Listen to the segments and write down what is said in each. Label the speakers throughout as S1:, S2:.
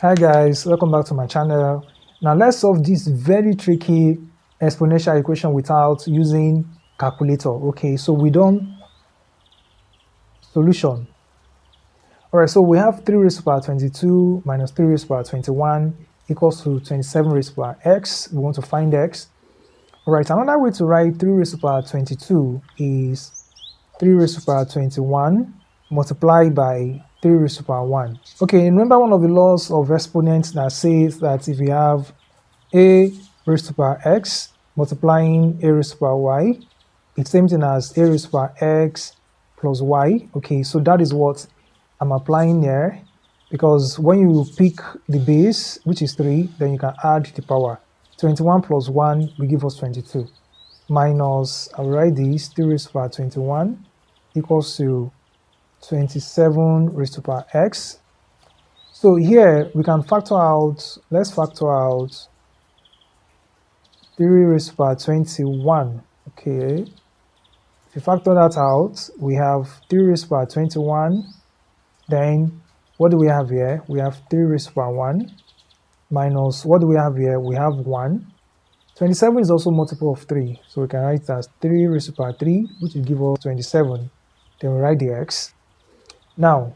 S1: Hi guys, welcome back to my channel. Now let's solve this very tricky exponential equation without using calculator. Okay, so we done solution. All right, so we have 3 raised to the power 22 minus 3 raised to the power 21 equals to 27 raised to the power x. We want to find x. All right, another way to write 3 raised to the power 22 is 3 raised to the power 21 multiplied by 3 raised to the power 1. Okay, remember one of the laws of exponents that says that if you have a raised to the power x multiplying a raised to the power y, it's same thing as a raised to the power x plus y. Okay, so that is what I'm applying here, because when you pick the base, which is 3, then you can add the power. 21 plus 1 will give us 22. Minus, I'll write this, 3 raised to the power 21 equals to 27 raised to the power x. So here we can factor out, let's factor out 3 raised to the power 21. Okay, if you factor that out, we have 3 raised to the power 21. Then what do we have here? We have 3 raised to the power 1 minus, what do we have here? We have 1. 27 is also multiple of 3, so we can write it as 3 raised to the power 3, which will give us 27. Then we write the x. Now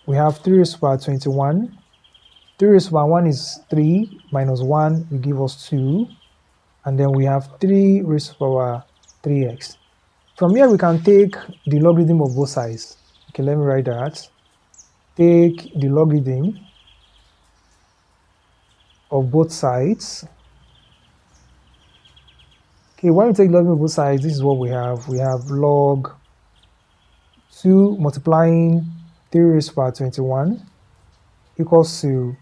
S1: we have 3 raised to the power 21. 3 raised to the power 1 is 3 minus 1 will give us 2, and then we have 3 raised to the power 3x. From here we can take the logarithm of both sides. Okay, let me write that. Take the logarithm of both sides. Okay, when we take logarithm of both sides, this is what we have. We have log 2 multiplying 3 raised to the power 21 equals to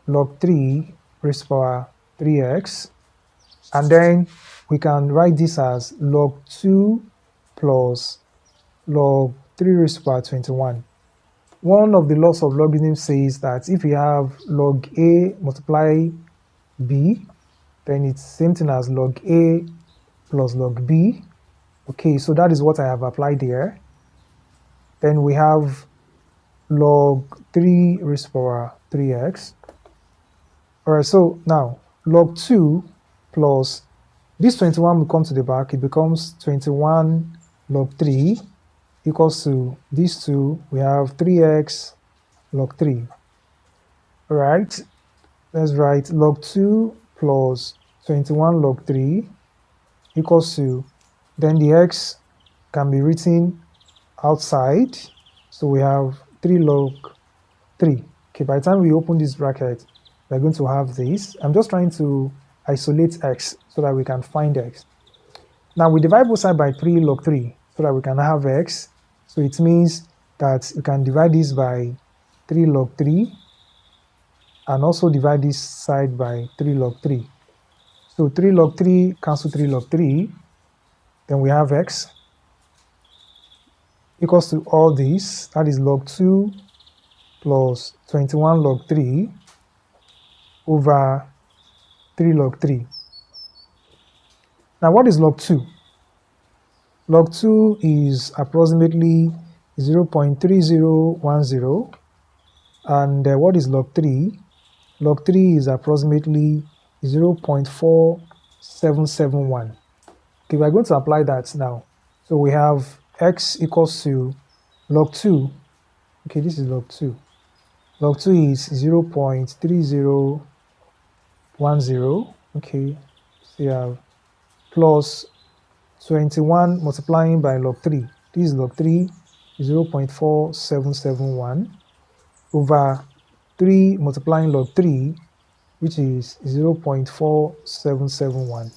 S1: log 3 raised to the power 3x. And then we can write this as log 2 plus log 3 raised to the power 21. One of the laws of logarithm says that if you have log a multiply b, then it's same thing as log a plus log b. Okay, so that is what I have applied here. Then we have log 3 raised to the power 3x. All right, so now log 2 plus this 21 will come to the back. It becomes 21 log 3 equals to these two. We have 3x log 3. All right, let's write log 2 plus 21 log 3 equals to, then the x can be written outside, so we have 3 log 3. Okay, by the time we open this bracket, we're going to have this. I'm just trying to isolate x so that we can find x. Now we divide both sides by 3 log 3 so that we can have x. So it means that you can divide this by 3 log 3 and also divide this side by 3 log 3. So 3 log 3 cancel 3 log 3. Then we have x equals to all this. That is log 2 plus 21 log 3 over 3 log 3. Now what is log 2? Log 2 is approximately 0.3010. And what is log 3? Log 3 is approximately 0.4771. Okay, we're going to apply that now. So we have x equals to log 2. Okay, this is log 2. Log 2 is 0.3010. Okay, so you have plus 21 multiplying by log 3. This is log 3, 0.4771 over 3 multiplying log 3, which is 0.4771.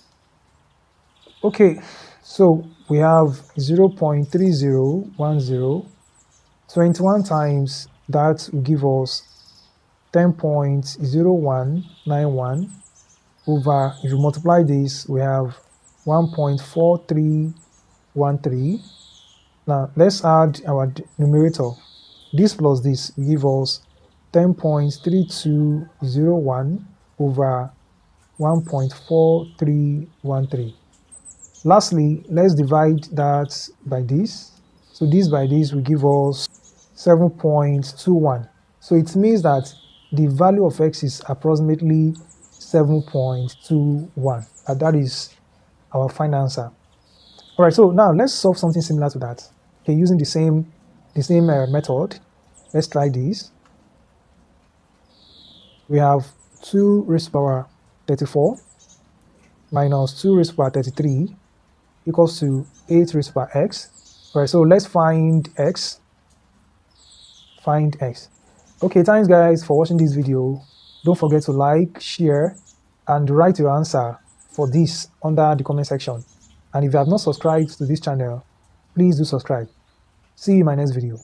S1: Okay, so we have 0.3010. 21 times that will give us 10.0191 over, if you multiply this, we have 1.4313. Now let's add our numerator. This plus this will give us 10.3201 over 1.4313. Lastly, let's divide that by this. So this by this will give us 7.21. So it means that the value of x is approximately 7.21. And that is our final answer. All right, so now let's solve something similar to that. Okay, using the same method. Let's try this. We have 2 raised to the power 34 minus 2 raised to the power 33 equals to 8 raised to the power x. All right, so let's find x. Find x. Okay, thanks guys for watching this video. Don't forget to like, share, and write your answer for this under the comment section. And if you have not subscribed to this channel, please do subscribe. See you in my next video.